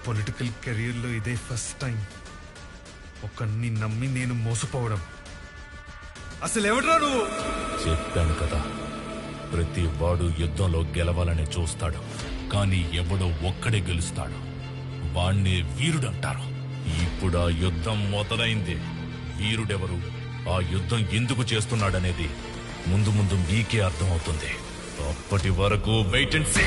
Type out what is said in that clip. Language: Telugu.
పొలిటికల్ కెరీర్లో ఇదే ఫస్ట్ టైం ఒకరిని నమ్మి నేను మోసపోవడం. అసలు ఎవడ్రా నువ్వు? చెప్పాను కదా, ప్రతి వాడు యుద్ధంలో గెలవాలని చూస్తాడు, కానీ ఎవడో ఒక్కడే గెలుస్తాడు. వాణ్ణే వీరుడంటారు. ఇప్పుడు ఆ యుద్ధం మొదలైంది. వీరుడెవరు, ఆ యుద్ధం ఎందుకు చేస్తున్నాడనేది ముందు ముందు మీకే అర్థమవుతుంది. అప్పటి వరకు వెయిట్ అండ్ సీ.